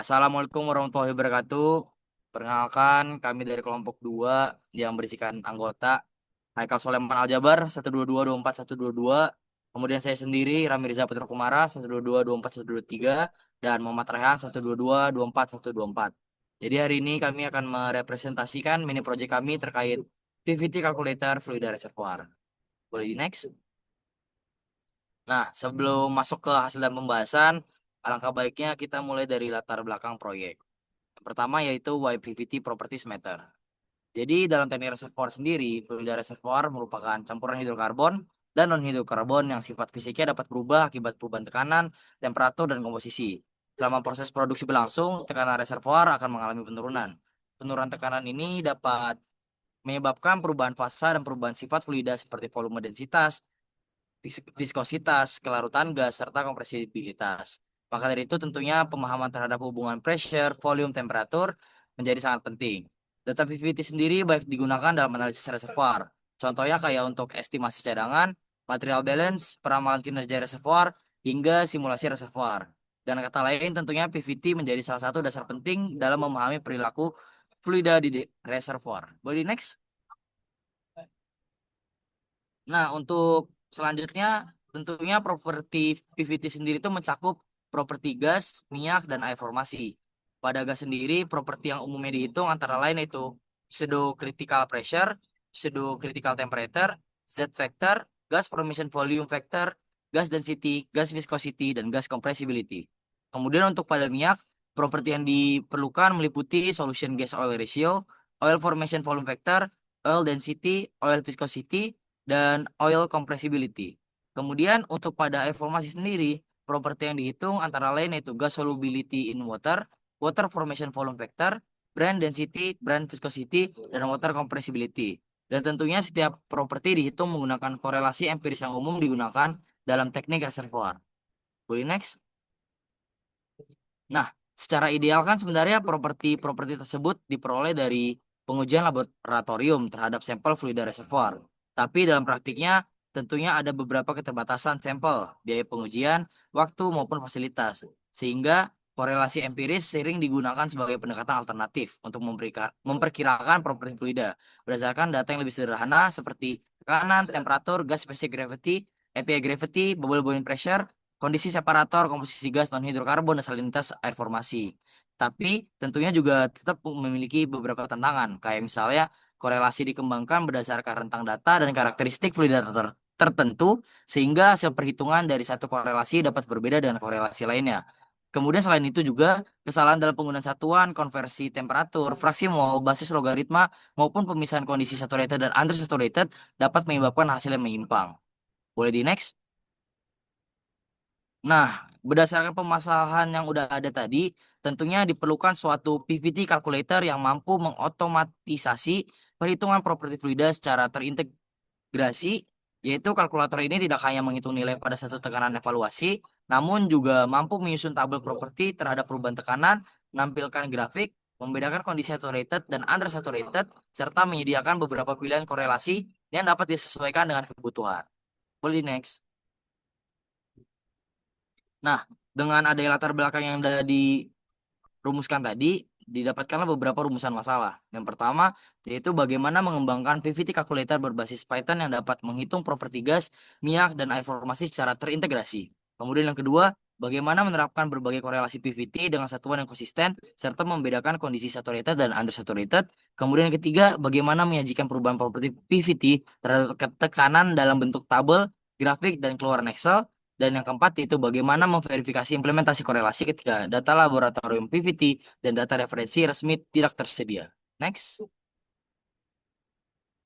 Assalamualaikum warahmatullahi wabarakatuh. Perkenalkan, kami dari kelompok 2 yang berisikan anggota Haikal Soleman Aljabar 12224 122. Kemudian saya sendiri Rami Riza Putra Kumara 12224 123 dan Muhammad Rehan 12224 124. Jadi hari ini kami akan merepresentasikan mini project kami terkait PVT Calculator Fluida Reservoir. Boleh di next? Nah, sebelum masuk ke hasil dan pembahasan, alangkah baiknya kita mulai dari latar belakang proyek. Yang pertama yaitu why PVT Properties Matter. Jadi dalam teknik reservoir sendiri, fluida reservoir merupakan campuran hidrokarbon dan non-hidrokarbon yang sifat fisiknya dapat berubah akibat perubahan tekanan, temperatur, dan komposisi. Selama proses produksi berlangsung, tekanan reservoir akan mengalami penurunan. Penurunan tekanan ini dapat menyebabkan perubahan fasa dan perubahan sifat fluida seperti volume densitas, viskositas, kelarutan gas, serta kompresibilitas. Maka dari itu tentunya pemahaman terhadap hubungan pressure, volume, temperatur menjadi sangat penting. Data PVT sendiri baik digunakan dalam analisis reservoir. Contohnya kayak untuk estimasi cadangan, material balance, peramalan kinerja reservoir, hingga simulasi reservoir. Dan kata lain tentunya PVT menjadi salah satu dasar penting dalam memahami perilaku fluida di reservoir. Boleh next? Nah, untuk selanjutnya tentunya properti PVT sendiri itu mencakup properti gas, minyak, dan air formasi. Pada gas sendiri, properti yang umumnya dihitung antara lain itu pseudo critical pressure, pseudo critical temperature, Z factor, gas formation volume factor, gas density, gas viscosity, dan gas compressibility. Kemudian untuk pada minyak, properti yang diperlukan meliputi solution gas oil ratio, oil formation volume factor, oil density, oil viscosity, dan oil compressibility. Kemudian untuk pada air formasi sendiri, properti yang dihitung antara lain yaitu gas solubility in water, water formation volume factor, brand density, brand viscosity, dan water compressibility. Dan tentunya setiap properti dihitung menggunakan korelasi empiris yang umum digunakan dalam teknik reservoir. Boleh next? Nah, secara ideal kan sebenarnya properti-properti tersebut diperoleh dari pengujian laboratorium terhadap sampel fluida reservoir. Tapi dalam praktiknya tentunya ada beberapa keterbatasan sampel, biaya pengujian, waktu maupun fasilitas. Sehingga korelasi empiris sering digunakan sebagai pendekatan alternatif untuk memperkirakan properti fluida berdasarkan data yang lebih sederhana seperti tekanan, temperatur, gas specific gravity, API gravity, bubble boiling pressure, kondisi separator, komposisi gas non hidrokarbon, dan salinitas air formasi. Tapi tentunya juga tetap memiliki beberapa tantangan, kayak misalnya korelasi dikembangkan berdasarkan rentang data dan karakteristik fluida tertentu, sehingga hasil perhitungan dari satu korelasi dapat berbeda dengan korelasi lainnya. Kemudian selain itu juga kesalahan dalam penggunaan satuan, konversi temperatur, fraksi mol, basis logaritma, maupun pemisahan kondisi saturated dan unsaturated dapat menyebabkan hasil yang menyimpang. Boleh di next? Nah, berdasarkan permasalahan yang udah ada tadi, tentunya diperlukan suatu PVT calculator yang mampu mengotomatisasi perhitungan properti fluida secara terintegrasi, yaitu kalkulator ini tidak hanya menghitung nilai pada satu tekanan evaluasi, namun juga mampu menyusun tabel properti terhadap perubahan tekanan, menampilkan grafik, membedakan kondisi saturated dan unsaturated, serta menyediakan beberapa pilihan korelasi yang dapat disesuaikan dengan kebutuhan. Boleh next. Nah, dengan adanya latar belakang yang udah dirumuskan tadi, didapatkanlah beberapa rumusan masalah. Yang pertama, yaitu bagaimana mengembangkan PVT calculator berbasis Python yang dapat menghitung properti gas, minyak, dan air formasi secara terintegrasi. Kemudian yang kedua, bagaimana menerapkan berbagai korelasi PVT dengan satuan yang konsisten, serta membedakan kondisi saturated dan unsaturated. Kemudian yang ketiga, bagaimana menyajikan perubahan properti PVT terhadap tekanan dalam bentuk tabel, grafik, dan keluaran Excel. Dan yang keempat itu bagaimana memverifikasi implementasi korelasi ketika data laboratorium PVT dan data referensi resmi tidak tersedia. Next.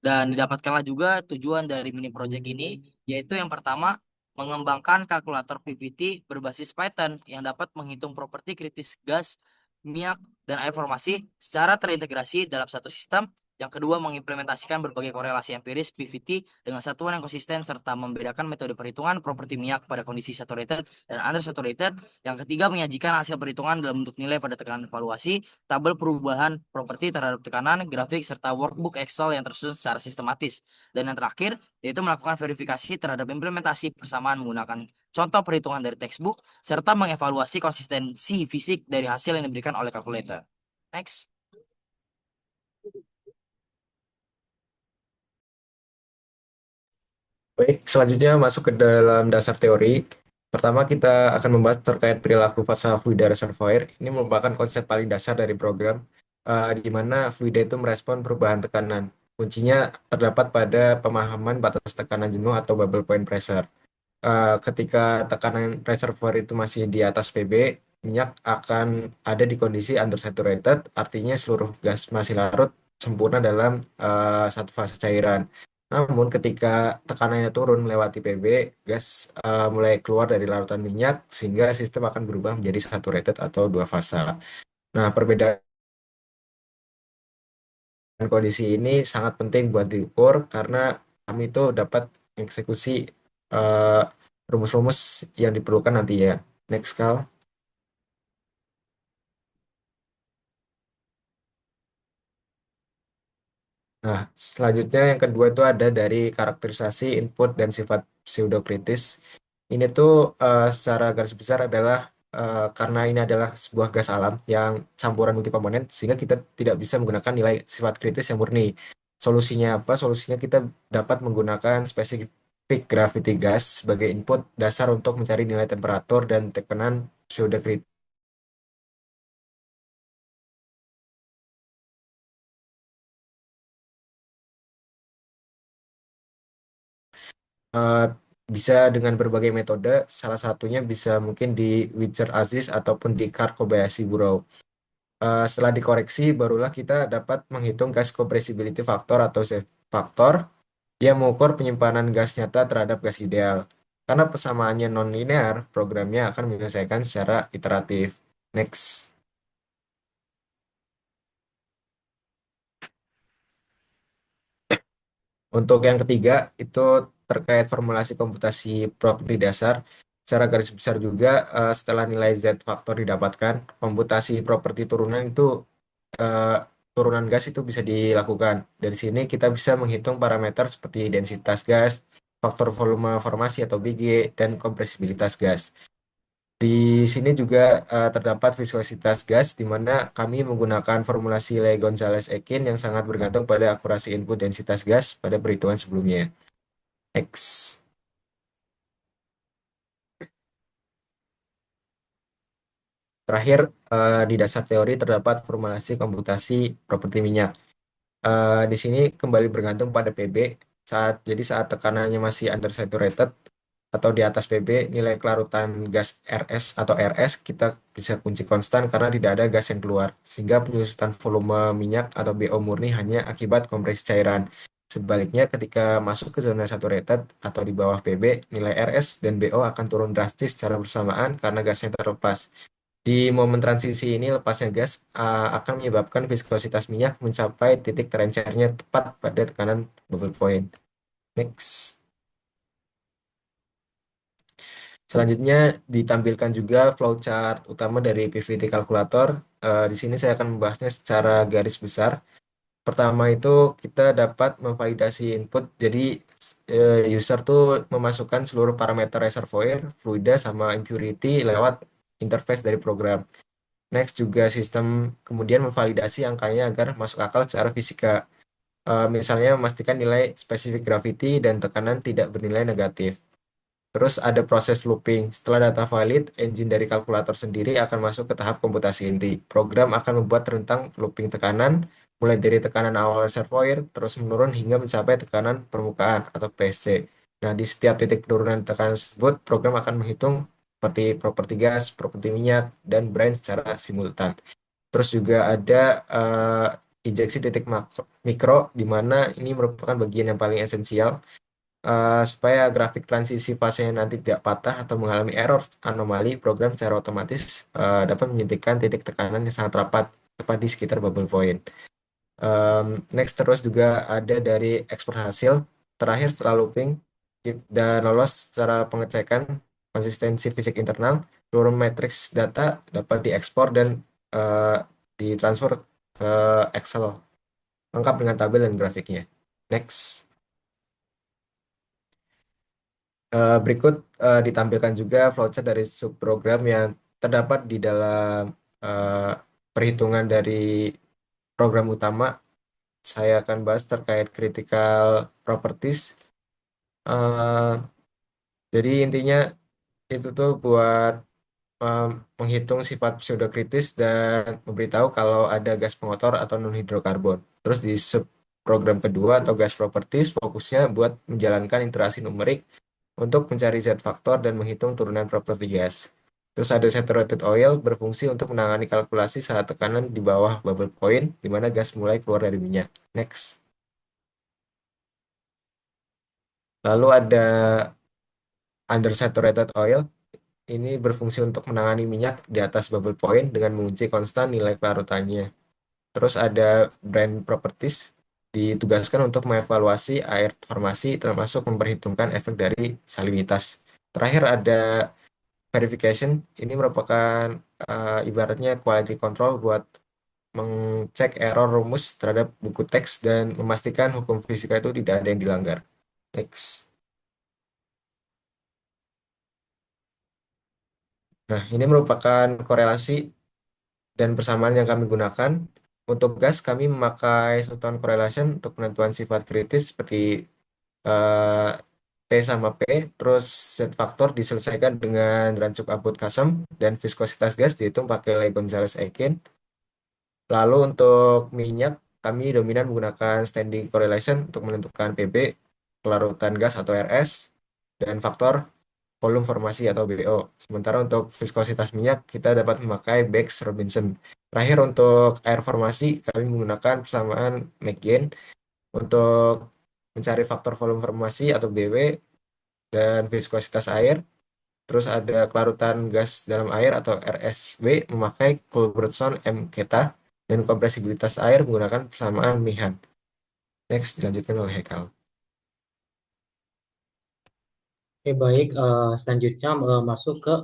Dan didapatkanlah juga tujuan dari mini project ini, yaitu yang pertama, mengembangkan kalkulator PVT berbasis Python yang dapat menghitung properti kritis gas, minyak, dan air formasi secara terintegrasi dalam satu sistem. Yang kedua, mengimplementasikan berbagai korelasi empiris PVT dengan satuan yang konsisten serta membedakan metode perhitungan properti minyak pada kondisi saturated dan unsaturated. Yang ketiga, menyajikan hasil perhitungan dalam bentuk nilai pada tekanan evaluasi, tabel perubahan properti terhadap tekanan, grafik, serta workbook Excel yang tersusun secara sistematis. Dan yang terakhir, yaitu melakukan verifikasi terhadap implementasi persamaan menggunakan contoh perhitungan dari textbook, serta mengevaluasi konsistensi fisik dari hasil yang diberikan oleh kalkulator. Next. Baik, selanjutnya masuk ke dalam dasar teori. Pertama, kita akan membahas terkait perilaku fasa fluida reservoir. Ini merupakan konsep paling dasar dari program, di mana fluida itu merespon perubahan tekanan. Kuncinya terdapat pada pemahaman batas tekanan jenuh atau bubble point pressure. Ketika tekanan reservoir itu masih di atas PB, minyak akan ada di kondisi undersaturated, artinya seluruh gas masih larut sempurna dalam satu fase cairan. Namun ketika tekanannya turun melewati PB, gas mulai keluar dari larutan minyak sehingga sistem akan berubah menjadi saturated atau dua fasa. Nah, perbedaan kondisi ini sangat penting buat diukur karena kami itu dapat eksekusi eh, rumus-rumus yang diperlukan nanti ya. Next, Kal. Nah, selanjutnya yang kedua itu ada dari karakterisasi input dan sifat pseudokritis. Ini tuh secara garis besar adalah karena ini adalah sebuah gas alam yang campuran multikomponen, sehingga kita tidak bisa menggunakan nilai sifat kritis yang murni. Solusinya apa? Solusinya kita dapat menggunakan spesifik gravity gas sebagai input dasar untuk mencari nilai temperatur dan tekanan pseudokritis. Eh, Bisa dengan berbagai metode, salah satunya bisa mungkin di Witcher-Aziz ataupun di Kar-Kobayashi Burou. Setelah dikoreksi, barulah kita dapat menghitung gas compressibility factor atau Z faktor yang mengukur penyimpanan gas nyata terhadap gas ideal. Karena persamaannya non-linear, programnya akan menyelesaikan secara iteratif. Next. Untuk yang ketiga, itu terkait formulasi komputasi properti dasar. Secara garis besar juga, setelah nilai Z faktor didapatkan, komputasi properti turunan itu eh, turunan gas itu bisa dilakukan. Dari sini kita bisa menghitung parameter seperti densitas gas, faktor volume formasi atau BG, dan kompresibilitas gas. Di sini juga terdapat viskositas gas, di mana kami menggunakan formulasi Le-Gonzalez-Ekin yang sangat bergantung pada akurasi input densitas gas pada perhitungan sebelumnya. X. Terakhir, di dasar teori terdapat formulasi komputasi properti minyak. Di sini kembali bergantung pada PB. Saat tekanannya masih undersaturated atau di atas PB, nilai kelarutan gas RS atau RS kita bisa kunci konstan karena tidak ada gas yang keluar, sehingga penyusutan volume minyak atau BO murni hanya akibat kompresi cairan. Sebaliknya, ketika masuk ke zona saturated atau di bawah PB, nilai RS dan BO akan turun drastis secara bersamaan karena gasnya terlepas. Di momen transisi ini, lepasnya gas akan menyebabkan viskositas minyak mencapai titik terencernya tepat pada tekanan bubble point. Next. Selanjutnya ditampilkan juga flowchart utama dari PVT kalkulator. Di sini saya akan membahasnya secara garis besar. Pertama itu kita dapat memvalidasi input. Jadi user tuh memasukkan seluruh parameter reservoir, fluida, sama impurity lewat interface dari program. Next juga sistem kemudian memvalidasi angkanya agar masuk akal secara fisika. Misalnya memastikan nilai spesifik gravity dan tekanan tidak bernilai negatif. Terus ada proses looping. Setelah data valid, engine dari kalkulator sendiri akan masuk ke tahap komputasi inti. Program akan membuat rentang looping tekanan, mulai dari tekanan awal reservoir, terus menurun hingga mencapai tekanan permukaan atau PSC. Nah, di setiap titik penurunan tekanan tersebut, program akan menghitung seperti properti gas, properti minyak, dan brine secara simultan. Terus juga ada injeksi titik mikro, di mana ini merupakan bagian yang paling esensial supaya grafik transisi fasenya nanti tidak patah atau mengalami error anomali, program secara otomatis dapat menyuntikkan titik tekanan yang sangat rapat tepat di sekitar bubble point. Next terus juga ada dari ekspor hasil. Terakhir setelah looping dan lolos secara pengecekan konsistensi fisik internal, seluruh matriks data dapat diekspor dan eh, ditransfer ke Excel lengkap dengan tabel dan grafiknya. Next. Berikut ditampilkan juga flowchart dari subprogram yang terdapat di dalam eh, perhitungan dari program utama. Saya akan bahas terkait critical properties. Eh, jadi intinya itu tuh buat eh, menghitung sifat pseudokritis dan memberitahu kalau ada gas pengotor atau non hidrokarbon. Terus di subprogram kedua atau gas properties fokusnya buat menjalankan interaksi numerik untuk mencari Z faktor dan menghitung turunan properti gas. Terus ada saturated oil berfungsi untuk menangani kalkulasi saat tekanan di bawah bubble point, di mana gas mulai keluar dari minyak. Next. Lalu ada undersaturated oil. Ini berfungsi untuk menangani minyak di atas bubble point dengan mengunci konstan nilai kelarutannya. Terus ada brand properties ditugaskan untuk mengevaluasi air formasi termasuk memperhitungkan efek dari salinitas. Terakhir ada verification. Ini merupakan ibaratnya quality control buat mengcek error rumus terhadap buku teks dan memastikan hukum fisika itu tidak ada yang dilanggar. Next. Nah, ini merupakan korelasi dan persamaan yang kami gunakan. Untuk gas, kami memakai satuan correlation untuk penentuan sifat kritis seperti eh, T sama P, terus Z faktor diselesaikan dengan rancuk Abbott-Casem, dan viskositas gas dihitung pakai Lee-Gonzalez-Eiken. Lalu untuk minyak, kami dominan menggunakan standing correlation untuk menentukan PB, kelarutan gas atau RS, dan faktor volume formasi atau BO. Sementara untuk viskositas minyak, kita dapat memakai Bax-Robinson. Terakhir untuk air formasi, kami menggunakan persamaan McGinn untuk mencari faktor volume formasi atau BW dan viskositas air. Terus ada kelarutan gas dalam air atau RSW memakai Culbertson M. Keta dan kompresibilitas air menggunakan persamaan Mihan. Next, dilanjutkan oleh Hekal. Oke, baik. Selanjutnya masuk ke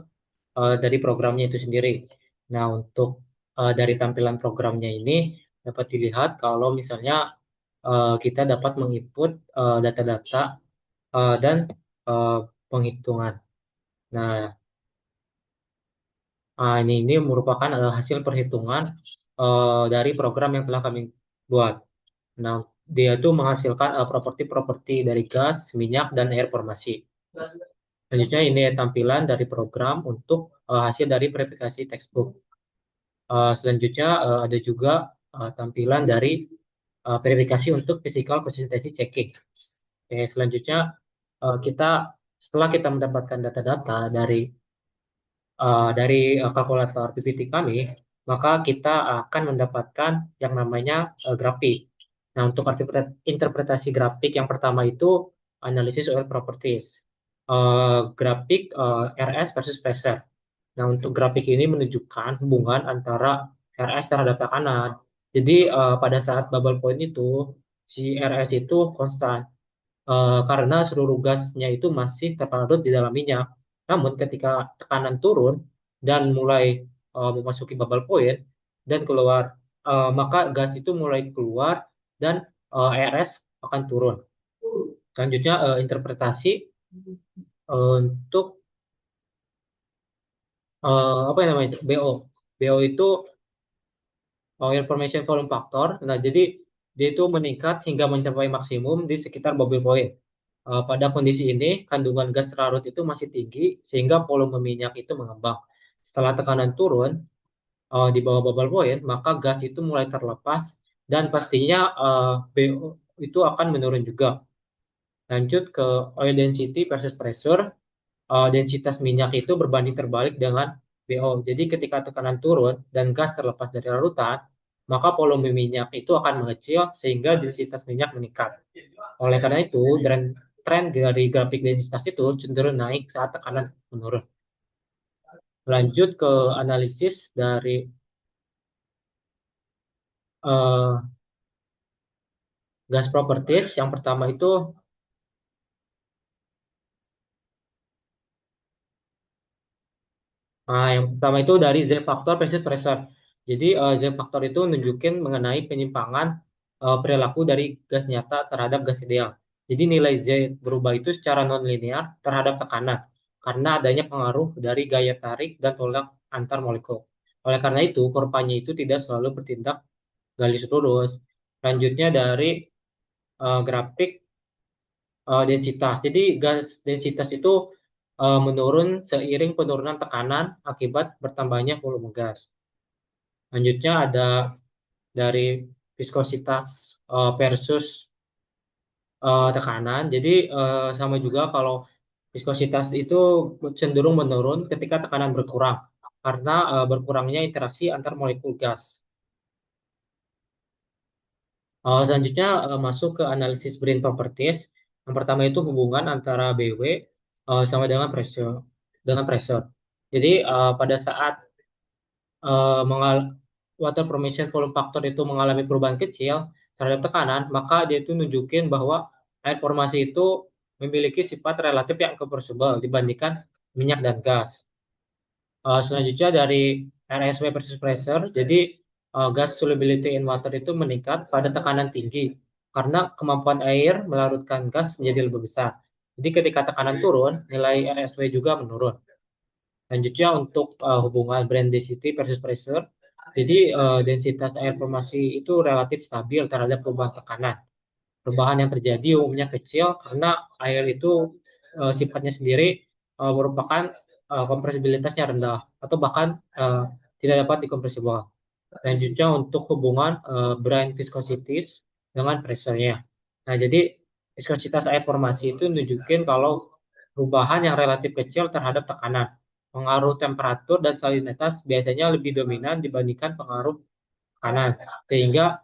dari programnya itu sendiri. Nah, untuk dari tampilan programnya ini dapat dilihat kalau misalnya kita dapat menginput data-data dan eh, penghitungan. Nah, ini merupakan hasil perhitungan dari program yang telah kami buat. Nah, dia itu menghasilkan properti-properti dari gas, minyak, dan air formasi. Selanjutnya ini tampilan dari program untuk hasil dari verifikasi textbook. Selanjutnya ada juga tampilan dari verifikasi untuk physical consistency checking. Oke, selanjutnya kita setelah kita mendapatkan data-data dari kalkulator PPT kami, maka kita akan mendapatkan yang namanya grafik. Nah, untuk interpretasi grafik yang pertama itu analisis oil properties. Grafik RS versus pressure. Nah, untuk grafik ini menunjukkan hubungan antara RS terhadap tekanan. Jadi, pada saat bubble point itu, si RS itu konstan karena seluruh gasnya itu masih terlarut di dalam minyak. Namun ketika tekanan turun dan mulai memasuki bubble point dan keluar, maka gas itu mulai keluar dan RS akan turun. Selanjutnya interpretasi untuk apa yang namanya itu? BO. BO itu information volume factor. Nah, jadi dia itu meningkat hingga mencapai maksimum di sekitar bubble point. Pada kondisi ini, kandungan gas terlarut itu masih tinggi sehingga volume minyak itu mengembang. Setelah tekanan turun di bawah bubble point, maka gas itu mulai terlepas dan pastinya BO itu akan menurun juga. Lanjut ke oil density versus pressure. Densitas minyak itu berbanding terbalik dengan BO. Jadi ketika tekanan turun dan gas terlepas dari larutan, maka volume minyak itu akan mengecil sehingga densitas minyak meningkat. Oleh karena itu, tren dari grafik densitas itu cenderung naik saat tekanan menurun. Lanjut ke analisis dari uh, gas properties. Yang pertama itu dari Z factor versus pressure. Jadi Z factor itu nunjukin mengenai penyimpangan perilaku dari gas nyata terhadap gas ideal. Jadi nilai Z berubah itu secara nonlinear terhadap tekanan karena adanya pengaruh dari gaya tarik dan tolak antar molekul. Oleh karena itu, kurvanya itu tidak selalu bertindak garis lurus. Selanjutnya dari grafik densitas. Jadi gas densitas itu menurun seiring penurunan tekanan akibat bertambahnya volume gas. Selanjutnya ada dari viskositas versus tekanan. Jadi sama juga kalau viskositas itu cenderung menurun ketika tekanan berkurang karena berkurangnya interaksi antar molekul gas. Selanjutnya masuk ke analisis brain properties. Yang pertama itu hubungan antara BW sama dengan pressure. Jadi pada saat eh, mengal water formation volume factor itu mengalami perubahan kecil terhadap tekanan, maka dia itu nunjukin bahwa air formasi itu memiliki sifat relatif yang irreversible dibandingkan minyak dan gas. Selanjutnya dari RSW versus pressure, jadi gas solubility in water itu meningkat pada tekanan tinggi karena kemampuan air melarutkan gas menjadi lebih besar. Jadi ketika tekanan turun, nilai RSW juga menurun. Selanjutnya untuk hubungan brand density versus pressure, jadi densitas air formasi itu relatif stabil terhadap perubahan tekanan. Perubahan yang terjadi umumnya kecil karena air itu sifatnya sendiri merupakan kompresibilitasnya rendah atau bahkan tidak dapat dikompresible. Selanjutnya untuk hubungan brand viscosities dengan pressure-nya. Nah, jadi viskositas air formasi itu nunjukin kalau perubahan yang relatif kecil terhadap tekanan. Pengaruh temperatur dan salinitas biasanya lebih dominan dibandingkan pengaruh tekanan. Sehingga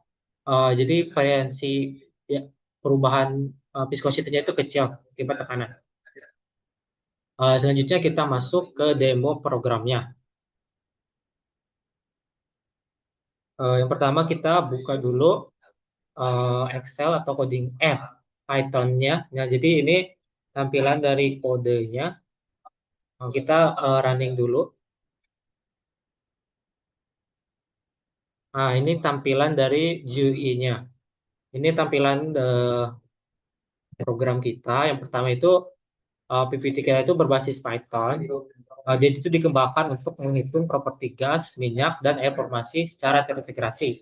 jadi variasi ya, perubahan viskositasnya itu kecil akibat tekanan. Selanjutnya kita masuk ke demo programnya. Yang pertama kita buka dulu Excel atau coding Python-nya. Nah, jadi ini tampilan dari kodenya. Kita running dulu. Nah, ini tampilan dari GUI-nya. Ini tampilan program kita. Yang pertama itu PPT kita itu berbasis Python. Jadi itu dikembangkan untuk menghitung properti gas, minyak, dan air formasi secara terintegrasi.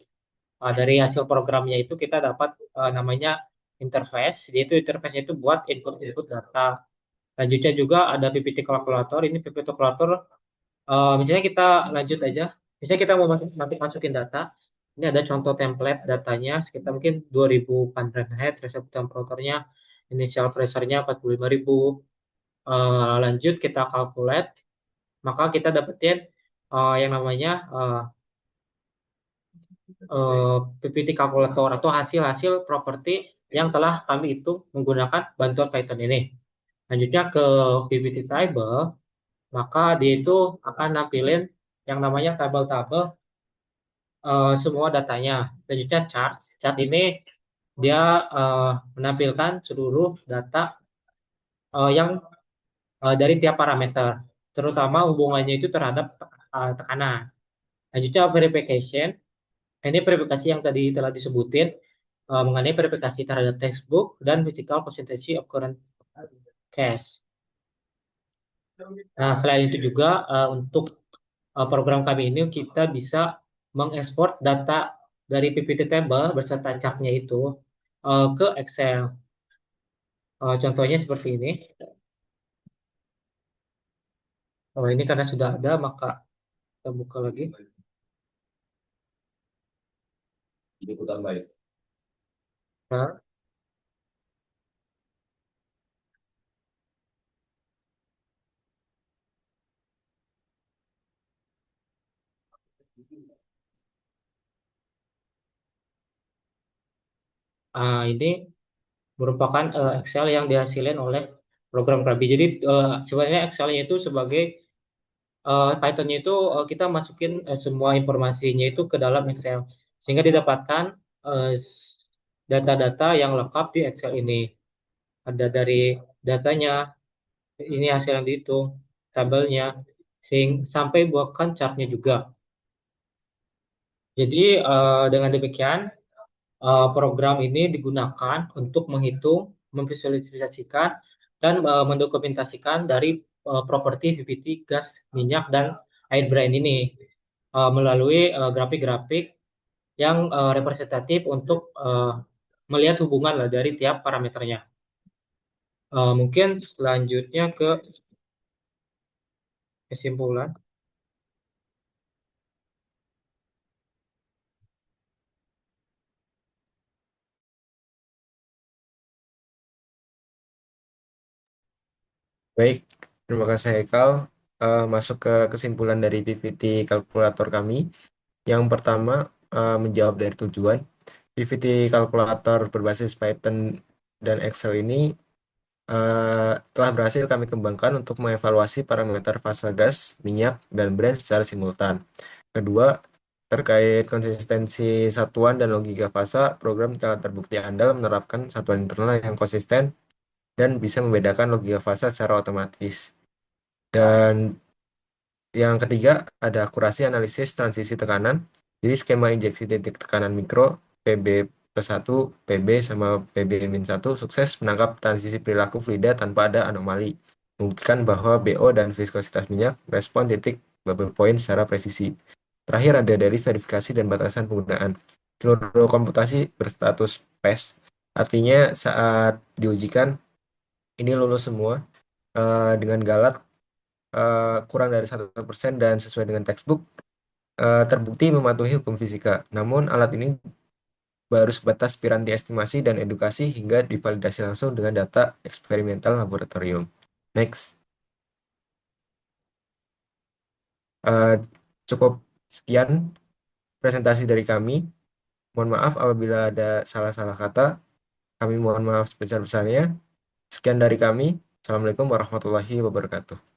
Dari hasil programnya itu kita dapat namanya interface. Yaitu interface itu buat input-input data. Selanjutnya juga ada PPT kalkulator. Ini PPT kalkulator, misalnya kita lanjut aja. Misalnya kita mau nanti masukin data. Ini ada contoh template datanya sekitar mungkin 2000 Fahrenheit, resep temperaturnya, initial pressure-nya 45.000. Lanjut kita calculate, maka kita dapetin yang namanya PPT kalkulator atau hasil-hasil properti yang telah kami hitung menggunakan bantuan Python ini. Lanjutnya ke PPT table, maka dia itu akan nampilin yang namanya tabel-tabel semua datanya. Selanjutnya chart. Chart ini dia menampilkan seluruh data yang dari tiap parameter, terutama hubungannya itu terhadap tekanan. Lanjutnya verification. Ini verifikasi yang tadi telah disebutin mengenai verifikasi terhadap textbook dan physical consistency of current case. Nah, selain itu juga untuk program kami ini kita bisa mengekspor data dari PPT table beserta chartnya itu ke Excel. Contohnya seperti ini. Ini karena sudah ada, maka kita buka lagi. Nah, ini merupakan Excel yang dihasilkan oleh program kami. Jadi sebenarnya Excel-nya itu sebagai Python-nya itu kita masukin semua informasinya itu ke dalam Excel sehingga didapatkan uh, data-data yang lengkap di Excel ini. Ada dari datanya, ini hasil yang dihitung, tabelnya, sampai buatkan chartnya juga. Jadi dengan demikian program ini digunakan untuk menghitung, memvisualisasikan, dan mendokumentasikan dari properti VVT gas, minyak, dan air brine ini melalui grafik-grafik yang representatif untuk melihat hubungan lah dari tiap parameternya. Mungkin selanjutnya ke kesimpulan. Baik, terima kasih Haikal. Masuk ke kesimpulan dari PVT kalkulator kami. Yang pertama, menjawab dari tujuan. PVT kalkulator berbasis Python dan Excel ini telah berhasil kami kembangkan untuk mengevaluasi parameter fase gas, minyak, dan brand secara simultan. Kedua, terkait konsistensi satuan dan logika fase, program telah terbukti andal menerapkan satuan internal yang konsisten dan bisa membedakan logika fase secara otomatis. Dan yang ketiga, ada akurasi analisis transisi tekanan. Jadi skema injeksi titik tekanan mikro, PB plus 1, PB sama PB min 1 sukses menangkap transisi perilaku fluida tanpa ada anomali. Membuktikan bahwa BO dan viskositas minyak respon titik bubble point secara presisi. Terakhir ada dari verifikasi dan batasan penggunaan. Seluruh komputasi berstatus PES. Artinya saat diujikan, ini lulus semua dengan Galat kurang dari 1% dan sesuai dengan textbook terbukti mematuhi hukum fisika. Namun alat ini baru sebatas piranti estimasi dan edukasi hingga divalidasi langsung dengan data eksperimental laboratorium. Next. Eh, Cukup sekian presentasi dari kami. Mohon maaf apabila ada salah-salah kata. Kami mohon maaf sebesar-besarnya. Sekian dari kami. Assalamualaikum warahmatullahi wabarakatuh.